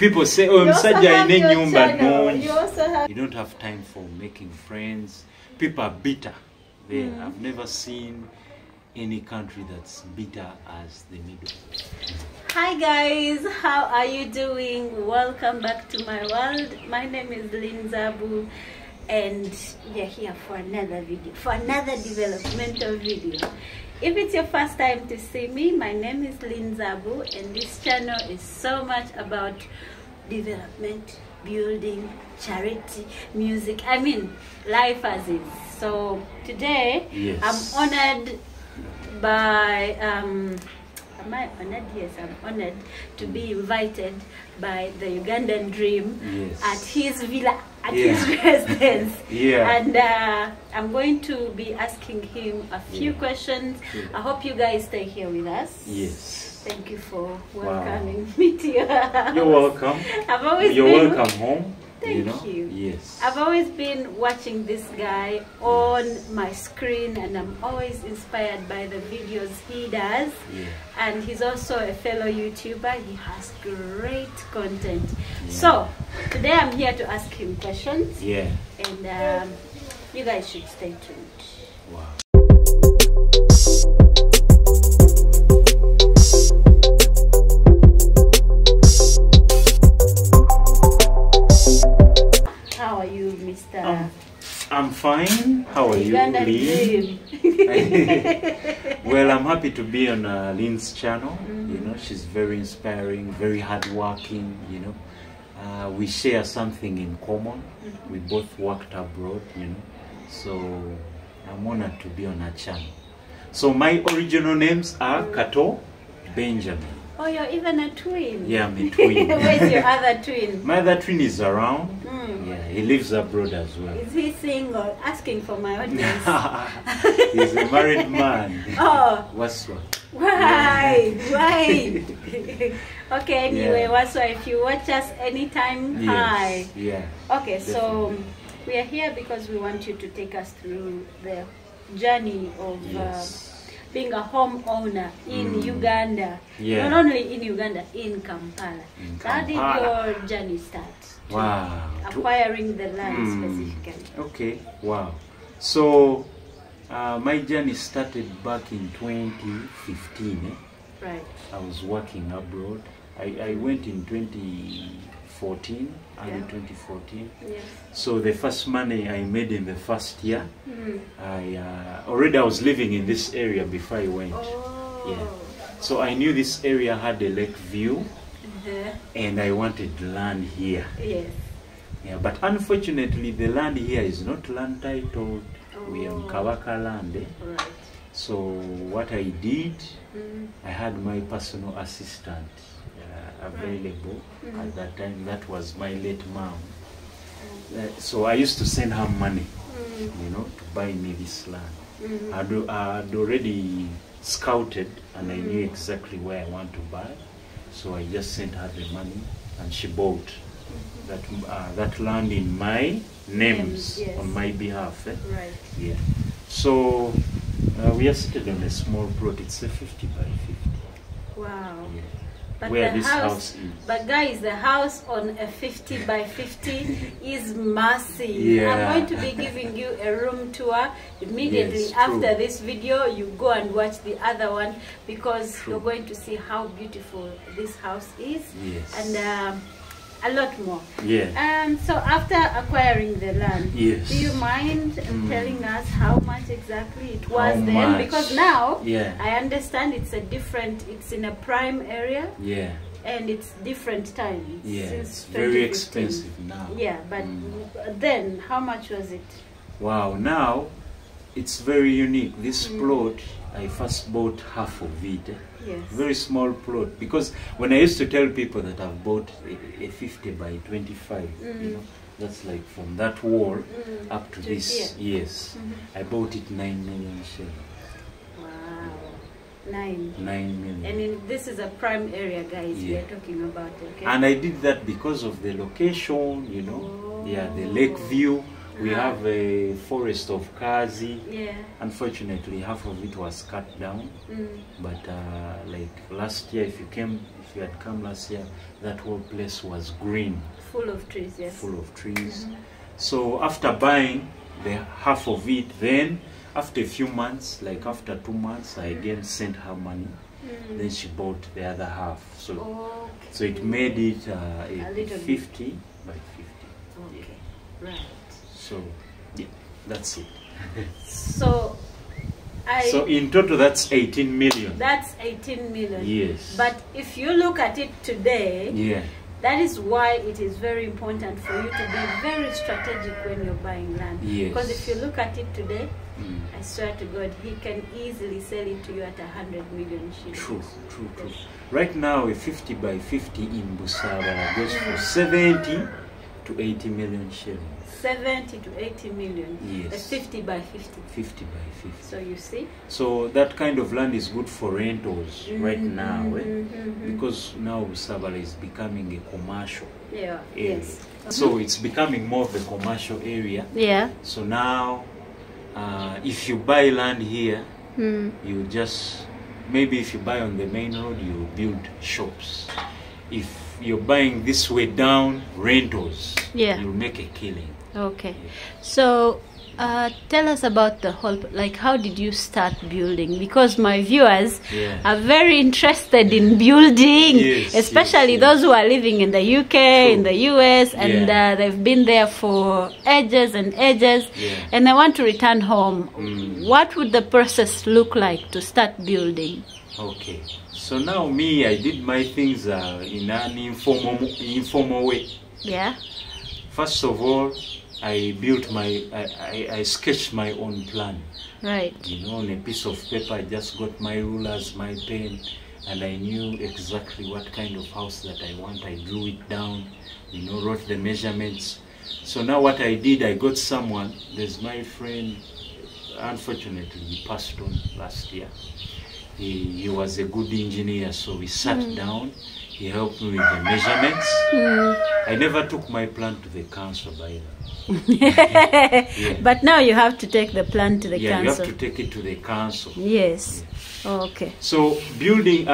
People say, oh, I'm such a nyumba. You don't have time for making friends. People are bitter. I've never seen any country that's bitter as the Middle. Hi guys, how are you doing? Welcome back to my world. My name is Linzabu and we are here for another video, for another developmental video. If it's your first time to see me, my name is Linzabu and this channel is so much about development, building, charity, music, I mean life as is. So today I'm honored by am I honored? Yes, I'm honored to be invited by the Ugandan Dream at his villa, at his residence. And I'm going to be asking him a few questions. I hope you guys stay here with us. Thank you for welcoming me to your house. You're welcome. You're welcome home. Thank you. I've always been watching this guy on my screen and I'm always inspired by the videos he does. And he's also a fellow YouTuber. He has great content. So today I'm here to ask him questions. And you guys should stay tuned. Wow. How are you, Mr. I'm fine. How are you, Lynn? Well, I'm happy to be on Lynn's channel. You know, she's very inspiring, very hardworking. You know, we share something in common. We both worked abroad. You know, so I'm honored to be on her channel. So my original names are Kato, Benjamin. Oh, you're even a twin. Yeah, I'm a twin. Where's your other twin? My other twin is around. Yeah, he lives abroad as well. Is he single? Asking for my audience. He's a married man. Oh. What's what? Why? Why? Okay, anyway, what's why? If you watch us anytime, hi. Okay, so we are here because we want you to take us through the journey of being a homeowner in Uganda. Not only in Uganda, in Kampala. How did your journey start? Wow. Acquiring the land specifically. Okay, wow. So my journey started back in 2015. Right. I was working abroad. I went in 2014, early 2014. So the first money I made in the first year, I was living in this area before I went. So I knew this area had a lake view, and I wanted land here. But unfortunately, the land here is not land titled. We are Kabaka land. So what I did, I had my personal assistant available at that time. That was my late mom. So I used to send her money, you know, to buy me this land. I'd already scouted and I knew exactly where I want to buy. So I just sent her the money and she bought that land in my names, on my behalf. So we are seated on a small plot. It's a 50 by 50. Wow. But where this house is. But guys, the house on a 50 by 50 is massive. I'm going to be giving you a room tour immediately after this video. You go and watch the other one because you're going to see how beautiful this house is and a lot more. So after acquiring the land, do you mind telling us how much exactly it was then? Because now I understand it's it's in a prime area. And it's different time. It's very expensive now. But then how much was it? Wow, now it's very unique. This plot, I first bought half of it. Very small plot, because when I used to tell people that I've bought a 50 by 25, you know, that's like from that wall up to this. I bought it 9 million shillings. Wow. 9 million. And this is a prime area, guys, we are talking about, And I did that because of the location, you know, the lake view. We have a forest of Kazi. Yeah. Unfortunately, half of it was cut down. But like last year, if you had come last year, that whole place was green. Full of trees, yes. Full of trees. So after buying the half of it, then after a few months, like after 2 months, I again sent her money. Then she bought the other half. So, so it made it a 50 by 50. Okay, right. So, yeah, that's it. So in total, that's 18 million. That's 18 million. Yes. But if you look at it today, yeah, that is why it is very important for you to be very strategic when you're buying land. Yes. Because if you look at it today, I swear to God, he can easily sell it to you at 100 million shillings. True. Right now, a 50 by 50 in Busabala goes for 70 to 80 million shillings. 70 to 80 million. Yes. 50 by 50. 50 by 50. So you see? So that kind of land is good for rentals right now, because now Busabala is becoming a commercial area. Yes. So it's becoming more of a commercial area. Yeah. So now, if you buy land here, you just, maybe if you buy on the main road, you build shops. If you're buying this way down, rentals, you'll make a killing. Okay. Yeah. So tell us about the whole, like, how did you start building? Because my viewers are very interested in building, especially those who are living in the UK, in the US, and they've been there for ages and ages, and they want to return home. What would the process look like to start building? Okay. So now I did my things in an informal way. Yeah. First of all, I built I sketched my own plan. Right. You know, on a piece of paper, I just got my rulers, my pen, and I knew exactly what kind of house that I want. I drew it down, you know, wrote the measurements. So now what I did, I got someone, there's my friend, unfortunately, he passed on last year. He was a good engineer, so we sat down. He helped me with the measurements. I never took my plan to the council, by the way. But now you have to take the plan to the council. Yeah, you have to take it to the council. Yes. Okay. So building,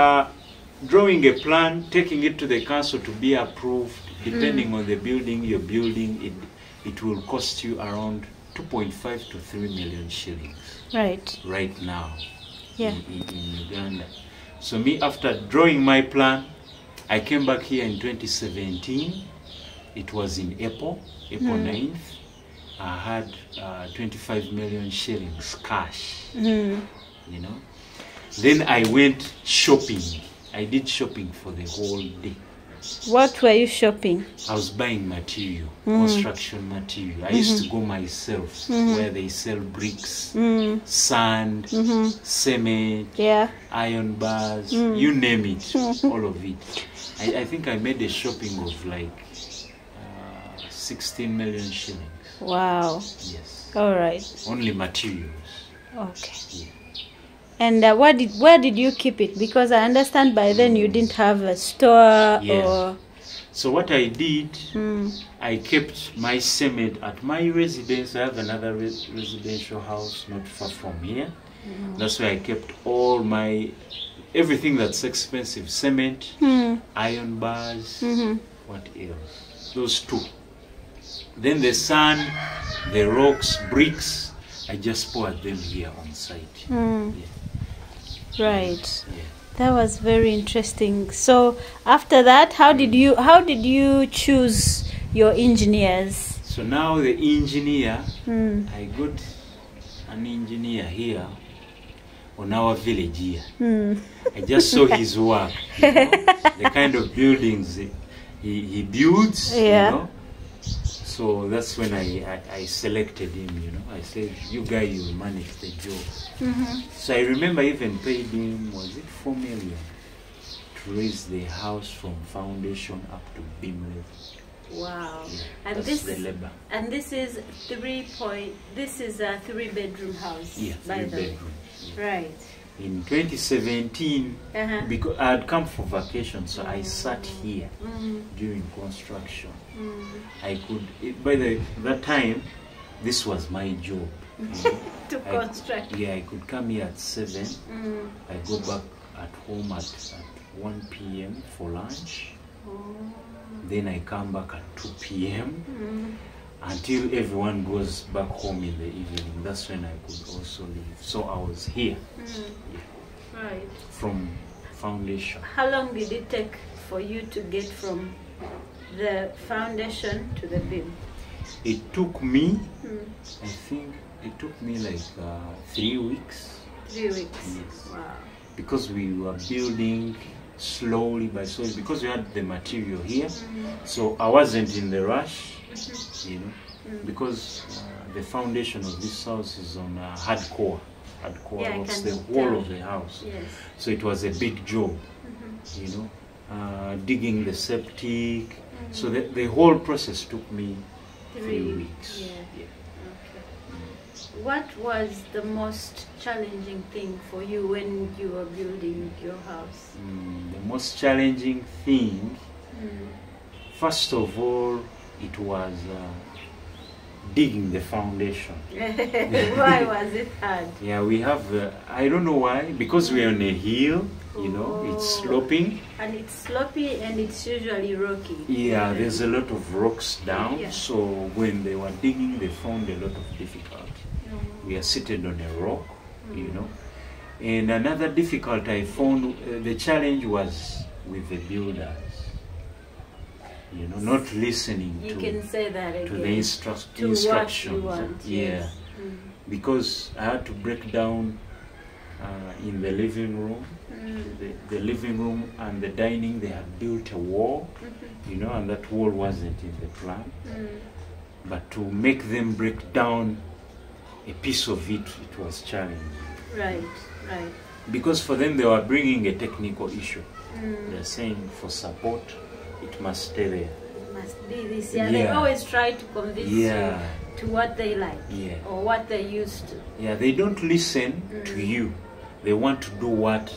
drawing a plan, taking it to the council to be approved, depending on the building you're building, it will cost you around 2.5 to 3 million shillings. Right. Right now. Yeah. In Uganda. So after drawing my plan, I came back here in 2017. It was in April 9th. I had 25 million shillings cash, you know. Then I went shopping. I did shopping for the whole day. What were you shopping? I was buying material, construction material. I used to go myself where they sell bricks, sand, cement, iron bars, you name it, all of it. I think I made a shopping of like 16 million shillings. Wow. Yes. All right. Only materials. Okay. Yeah. And where did you keep it? Because I understand by then you didn't have a store or... So what I did, I kept my cement at my residence. I have another residential house not far from here. That's where I kept all my... everything that's expensive. Cement, iron bars, what else? Those two. Then the sand, the rocks, bricks, I just poured them here on site. Yeah. Right. Yeah. That was very interesting. So after that, how did you choose your engineers? So now the engineer, I got an engineer here on our village here. I just saw his work, you know, the kind of buildings he builds, you know. So that's when I selected him, you know. I said, you guys, you will manage the job. So I remember I even paid him, was it 4 million, to raise the house from foundation up to beam level. Wow. Yeah, and that's the labor. And this is this is a 3-bedroom house. Yeah, 3-bedroom. Yeah. Right. In 2017, because I had come for vacation, so I sat here during construction. I could, by that time, this was my job. To construct. I could come here at 7. I go back at home at 1 p.m. for lunch. Then I come back at 2 p.m. Until everyone goes back home in the evening. That's when I could also leave. So I was here. Right. From foundation. How long did it take for you to get from the foundation to the beam? It took me, I think, it took me like 3 weeks. 3 weeks? Yes. Wow. Because we were building slowly by slowly, because we had the material here. So I wasn't in the rush, you know, because the foundation of this house is on hardcore. Yeah, It's the wall of the house. Yes. So it was a big job, you know, digging the septic. So the whole process took me 3 weeks. Yeah. Okay. What was the most challenging thing for you when you were building your house? The most challenging thing, first of all, it was digging the foundation. Why was it hard? Yeah, we have, I don't know why, because we're on a hill, you know, it's sloping. And it's sloppy and it's usually rocky. Yeah, there's a lot of rocks down, so when they were digging, they found a lot of difficulty. We are seated on a rock, you know. And another difficulty I found, the challenge was with the builders. You know, not listening to the instructions. Want, yes. Because I had to break down in the living room, the living room and the dining. They had built a wall, you know, and that wall wasn't in the plan. But to make them break down a piece of it, it was challenging. Right. Because for them, they were bringing a technical issue. They're saying for support, it must stay there. It must be this. Yeah, they always try to convince you to what they like or what they used to. Yeah, they don't listen to you. They want to do what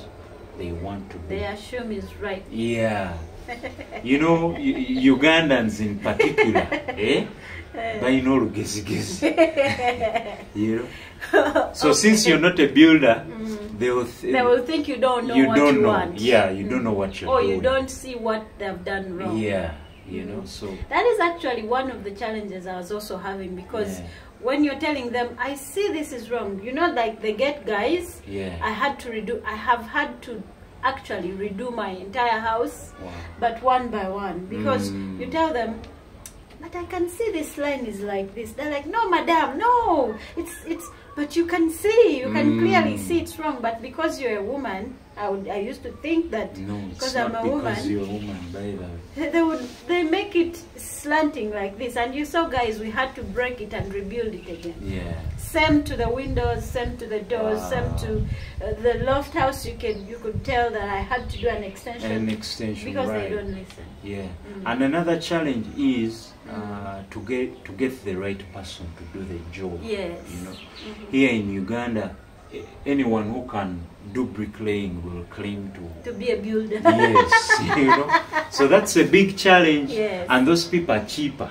they want to do. They assume is right. Yeah. You know, Ugandans in particular, By no you know. So since you're not a builder, they will think you don't know what you want. Yeah, you don't know what you're doing. Or you don't see what they've done wrong. Yeah, you know, so that is actually one of the challenges I was also having, because when you're telling them, I see this is wrong, you know, like the get guys, I have had to actually redo my entire house, but one by one, because you tell them, but I can see this line is like this. They're like, no, madam, no, it's, but you can see, you can clearly see it's wrong. But because you're a woman, I used to think that because I'm a woman, you're a woman, by that. They make it slanting like this, and you saw, guys, we had to break it and rebuild it again. Yeah. Same to the windows, same to the doors, same to the loft house. You could tell that I had to do an extension. Because they don't listen. Yeah. And another challenge is to get the right person to do the job. Yes. You know, here in Uganda, anyone who can do bricklaying will claim to be a builder. Yes, you know. So that's a big challenge. Yes. And those people are cheaper.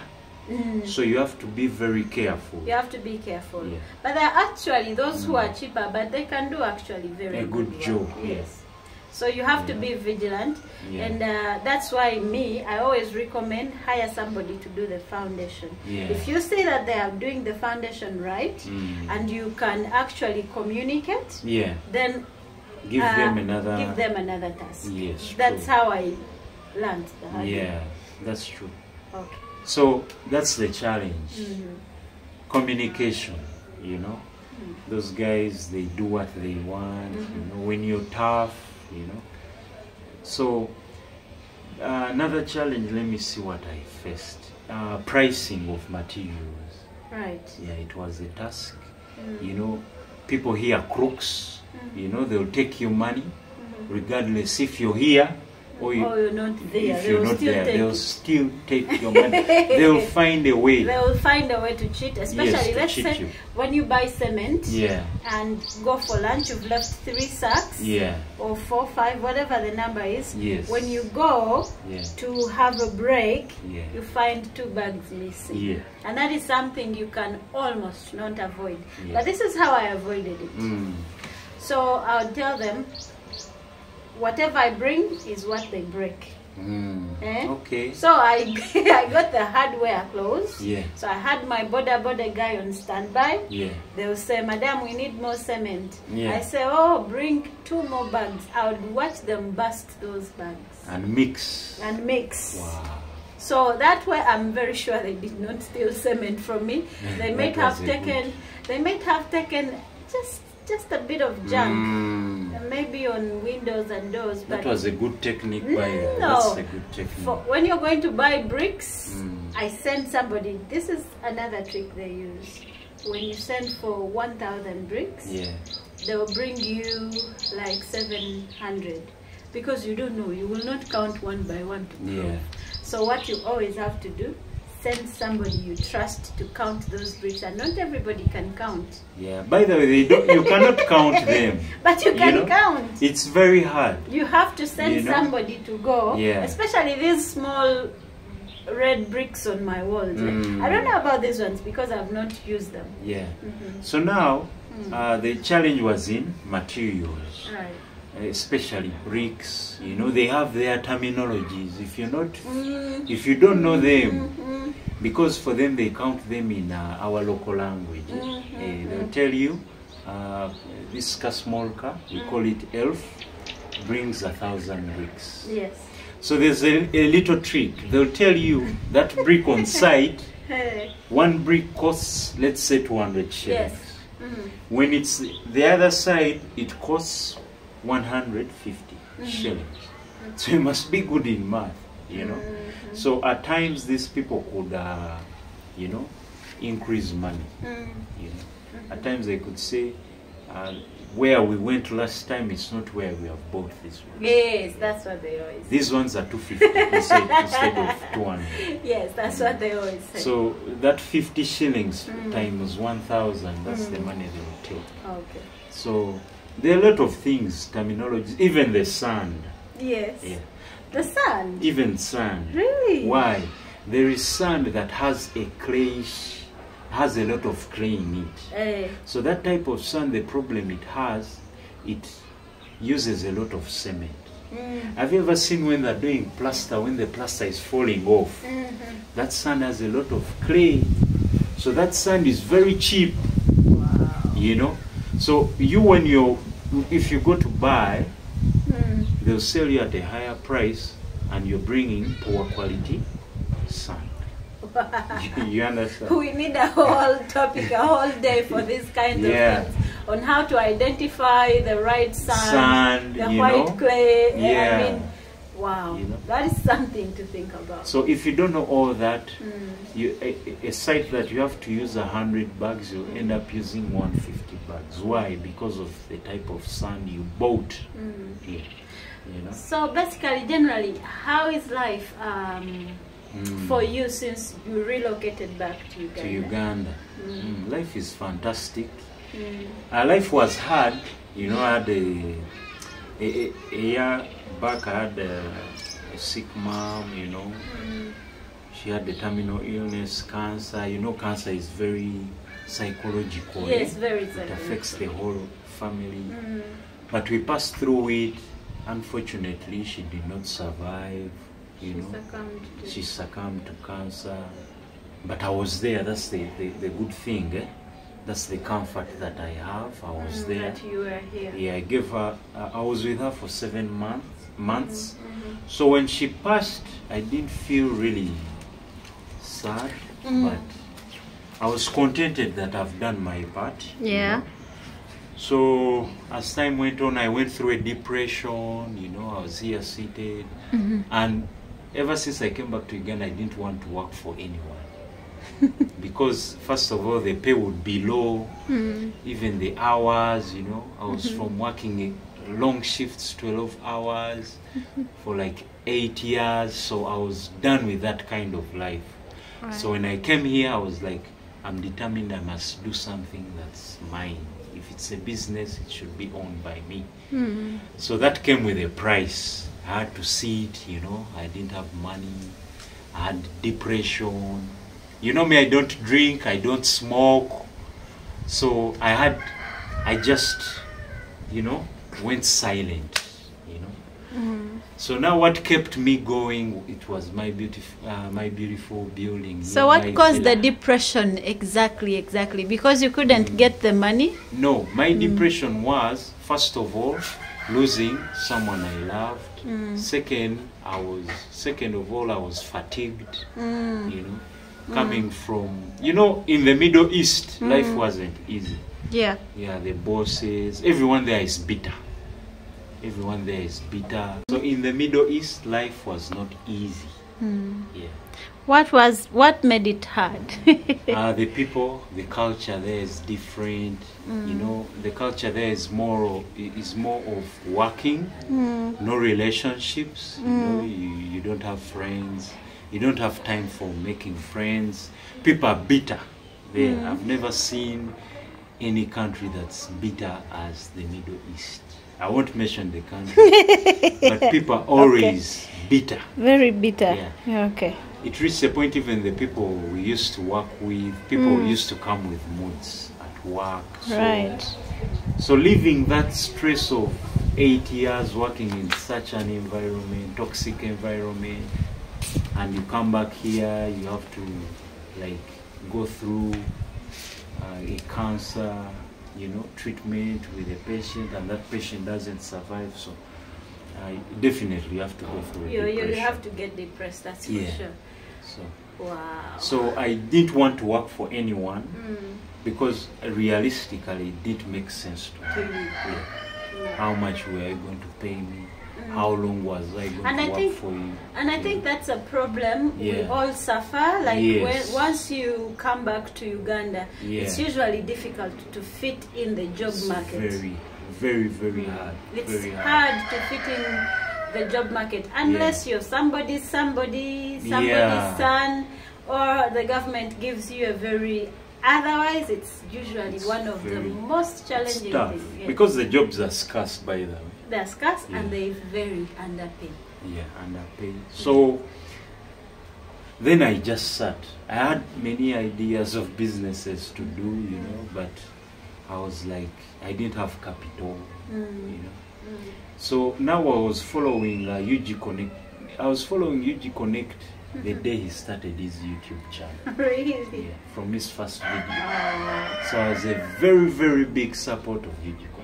So you have to be very careful. You have to be careful. Yeah. But there are actually those who are cheaper, but they can do actually very good job. Yes. So you have to be vigilant, and that's why I always recommend hire somebody to do the foundation. If you see that they are doing the foundation right, and you can actually communicate, then give them another task. Yes, that's how I learned the hard way. That's true. Okay. So that's the challenge. Communication, you know. Those guys, they do what they want. You know, when you're tough, you know. So another challenge, let me see what I faced. Pricing of materials. Right. Yeah, it was a task. You know, people here are crooks. You know, they'll take your money regardless if you're here or you're not there, if you're not there, they'll still take your money. They'll find a way. They'll find a way to cheat, especially let's say when you buy cement and go for lunch, you've left 3 sacks or 4, 5, whatever the number is. When you go to have a break, you find 2 bags missing. And that is something you can almost not avoid. But this is how I avoided it. So I'll tell them, whatever I bring is what they break. Okay. So I got the hardware clothes. So I had my border guy on standby. They will say, Madam, we need more cement. I say, oh, bring 2 more bags. I would watch them bust those bags. And mix. And mix. Wow. So that way I'm very sure they did not steal cement from me. They might have taken just a bit of junk, maybe on windows and doors. But that was a good technique. That's a good technique. When you're going to buy bricks, I send somebody. This is another trick they use. When you send for 1,000 bricks, they will bring you like 700, because you don't know. You will not count one by one to prove. So what you always have to do, send somebody you trust to count those bricks, and not everybody can count. By the way, you cannot count them. But you can count. It's very hard. You have to send somebody to go, especially these small red bricks on my walls. I don't know about these ones because I've not used them. So now, the challenge was in materials. Especially bricks, they have their terminologies. If you don't know them, because for them they count them in our local language. They'll tell you this small car, we call it elf, brings 1,000 bricks. So there's a little trick. They'll tell you that brick on site, 1 brick costs, let's say, 200 shillings. When it's the other side, it costs 150 shillings. So you must be good in math, So at times these people could, increase money. At times they could say, where we went last time is not where we have bought this one. That's what they always say. These ones are 250 instead of 200. That's what they always say. So that 50 shillings times 1,000, that's the money they will take. So there are a lot of things, terminology, even the sand. The sand? Even sand. Really? Why? There is sand that has a clay, has a lot of clay in it. So that type of sand, the problem it has, it uses a lot of cement. Have you ever seen when they're doing plaster, when the plaster is falling off? That sand has a lot of clay. So that sand is very cheap. So if you go to buy, they'll sell you at a higher price, and you're bringing poor quality sand. You understand? We need a whole topic, a whole day for this kind of things, on how to identify the right sand, the white clay. I mean, wow, that is something to think about. So if you don't know all that, a site that you have to use 100 bags, you end up using 150 bags. Why? Because of the type of sand you bought here. So basically, generally, how is life for you since you relocated back to Uganda? Life is fantastic. Life was hard. I had a year back, I had a sick mom, She had the terminal illness, cancer. Cancer is very psychological. Yes, very psychological. It affects the whole family. But we passed through it. Unfortunately, she did not survive. She succumbed to cancer. But I was there. That's the good thing. That's the comfort that I have. I was there. That you were here. I gave her. I was with her for 7 months. So when she passed, I didn't feel really sad, but I was contented that I've done my part. So as time went on, I went through a depression. I was here seated, and ever since I came back to Uganda, I didn't want to work for anyone. Because first of all, the pay would be low, even the hours, I was from working long shifts, 12 hours for like 8 years. So I was done with that kind of life. Right. So when I came here, I was like, I'm determined I must do something that's mine. If it's a business, it should be owned by me. So that came with a price. I had to see it, you know. I didn't have money. I had depression. You know me, I don't drink, I don't smoke. So I just, you know, went silent, you know. So now what kept me going, it was my beautiful building. So what caused the depression exactly? Because you couldn't get the money? No, my depression was, first of all, losing someone I loved. Second of all, I was fatigued, you know, coming from, you know, in the Middle East, life wasn't easy. Yeah, the bosses, everyone there is bitter. Everyone there is bitter. So in the Middle East, life was not easy. Yeah. What made it hard? The people, the culture there is different. You know, the culture there is more of working, no relationships. You know, you don't have friends. You don't have time for making friends. People are bitter there. I've never seen any country that's bitter as the Middle East. I won't mention the country, but people are always bitter. Very bitter. Yeah. Okay. It reached a point, even the people we used to work with, people used to come with moods at work. So living that stress of 8 years working in such an environment, toxic environment, and you come back here, you have to like go through a cancer, you know, treatment with a patient, and that patient doesn't survive. So definitely you have to go through you have to get depressed, that's for sure. So wow. So I didn't want to work for anyone because realistically it didn't make sense to me. How much were you going to pay me? How long was I going to work for you? And I think that's a problem we all suffer. Like once you come back to Uganda, it's usually difficult to fit in the job market. Very hard. It's hard to fit in the job market unless you're somebody's son, or the government gives you a very. Otherwise, it's usually one of the most challenging things. Because the jobs are scarce, by the way. They're scarce and they're very underpaid. Yeah, underpaid. So then I just sat. I had many ideas of businesses to do, you know, but I was like, I didn't have capital, you know. So now I was following UG Connect. I was following UG Connect the day he started his YouTube channel. Really? Yeah, from his first video. So I was a very big supporter of UG Connect.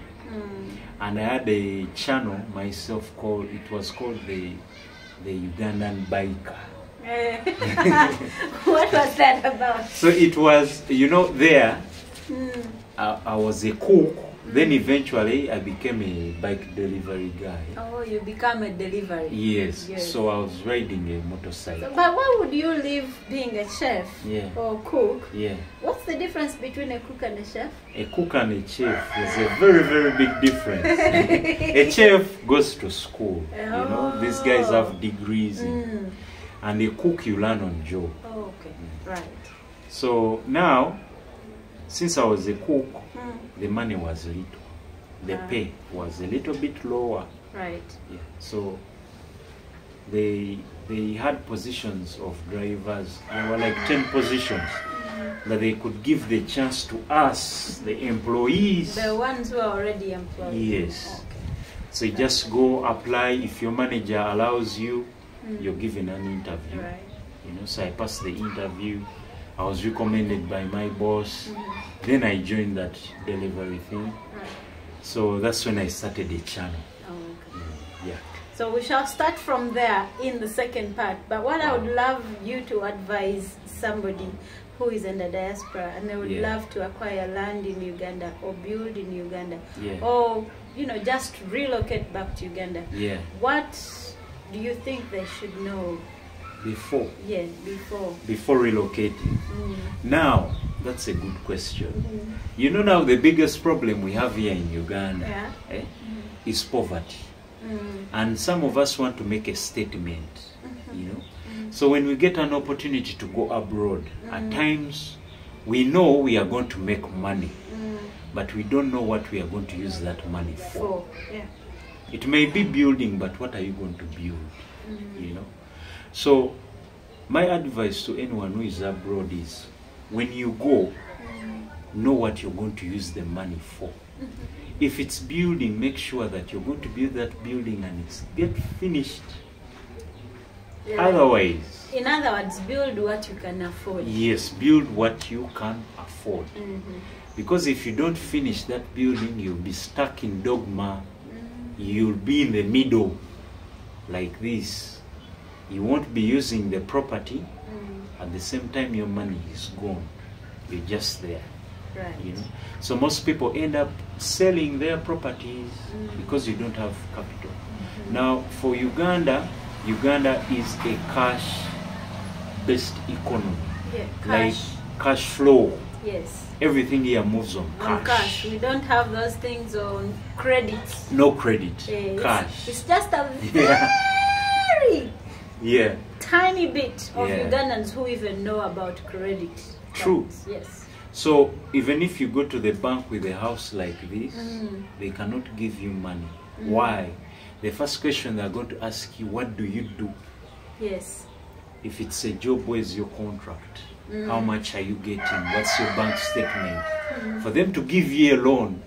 And I had a channel myself called, it was called the Ugandan Biker. What was that about? So it was, you know, there I was a cook. Then eventually I became a bike delivery guy. Oh, you become a delivery? Yes. So I was riding a motorcycle. So, but why would you leave being a chef or cook? Yeah. What's the difference between a cook and a chef? A cook and a chef is a very big difference. A chef goes to school. You know, these guys have degrees. And a cook you learn on job. Oh, okay. Right. So now, since I was a cook, the money was little. The pay was a little bit lower. Right. Yeah. So they had positions of drivers. There were like 10 positions that they could give the chance to us, the employees. The ones who are already employed. Yes. Okay. So you just go apply. If your manager allows you, you're given an interview. Right. You know, so I passed the interview. I was recommended by my boss. Then I joined that delivery thing. Right. So that's when I started the channel. Oh, okay. Yeah. So we shall start from there in the second part. But what I would love you to advise somebody who is in the diaspora and they would love to acquire land in Uganda or build in Uganda or, you know, just relocate back to Uganda. Yeah. What do you think they should know? Before? Yeah, before relocating. Now, that's a good question. You know now the biggest problem we have here in Uganda, is poverty. And some of us want to make a statement, you know. So when we get an opportunity to go abroad, at times we know we are going to make money, but we don't know what we are going to use that money for. Yeah. It may be building, but what are you going to build, you know? So my advice to anyone who is abroad is, when you go, know what you're going to use the money for. If it's building, make sure that you're going to build that building and it's get finished. Yeah. Otherwise, in other words, build what you can afford. Yes, build what you can afford. Because if you don't finish that building, you'll be stuck in dogma. You'll be in the middle like this. You won't be using the property. At the same time, your money is gone. You're just there. Right. You know? So most people end up selling their properties because you don't have capital. Now for Uganda, Uganda is a cash-based economy. Yeah, like cash flow. Yes. Everything here moves on cash. On cash. We don't have those things on credit. No credit. Yeah, cash. It's just a very tiny bit of Ugandans who even know about credit. True. Yes. So even if you go to the bank with a house like this, they cannot give you money. Why? The first question they're going to ask you, what do you do? Yes. If it's a job, where's your contract? How much are you getting? What's your bank statement? For them to give you a loan,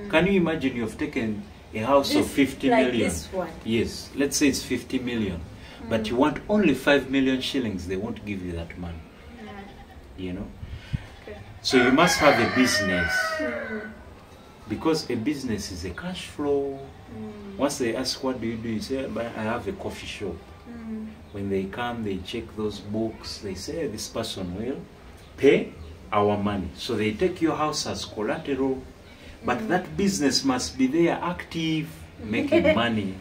can you imagine you've taken a house of 50 million? This one. Yes, let's say it's 50 million, but you want only 5 million shillings, they won't give you that money. You know? So you must have a business, because a business is a cash flow. Once they ask, what do, you say, I have a coffee shop. When they come, they check those books, they say, this person will pay our money. So they take your house as collateral, but that business must be there, active, making money.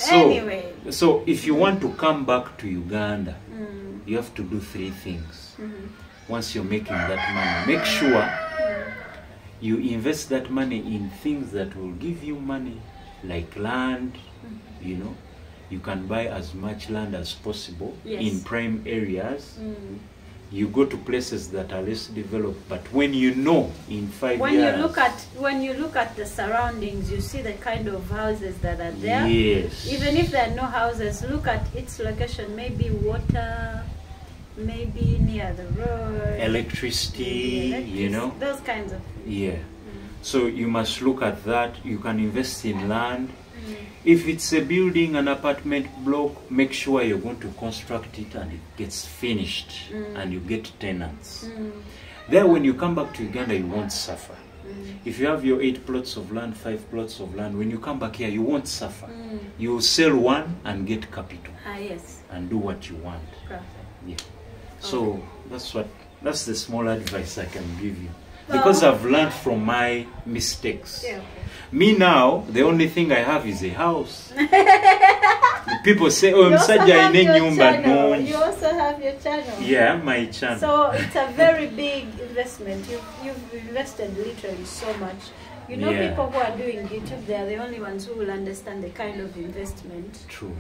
Anyway. So if you want to come back to Uganda, you have to do 3 things. Once you're making that money, make sure you invest that money in things that will give you money, like land. You know, you can buy as much land as possible in prime areas. You go to places that are less developed, but when you know in 5 years, when you look at the surroundings, you see the kind of houses that are there. Yes. Even if there are no houses, look at its location. Maybe water, maybe near the road, electricity, you know, those kinds of things. So you must look at that. You can invest in land. If it's a building, an apartment block, make sure you're going to construct it and it gets finished and you get tenants. There, when you come back to Uganda, you won't suffer. If you have your 8 plots of land, 5 plots of land, when you come back here, you won't suffer. You will sell one and get capital. And do what you want. Perfect. So that's the small advice I can give you, because I've learned from my mistakes. Me now, the only thing I have is a house. People say, oh, I'm such a nyumba. No. You also have your channel. Yeah, my channel. So it's a very big investment. You've invested literally so much. You know, people who are doing YouTube, they are the only ones who will understand the kind of investment. True.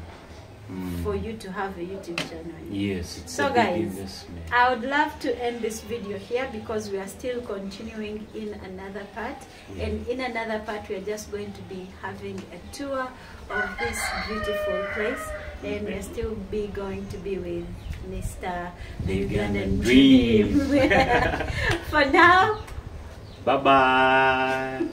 For you to have a YouTube channel. Yes, it's so a guys, big investment. I would love to end this video here because we are still continuing in another part. And in another part, we are just going to be having a tour of this beautiful place. And we're still going to be with Mr. The Ugandan Dream. For now, bye-bye.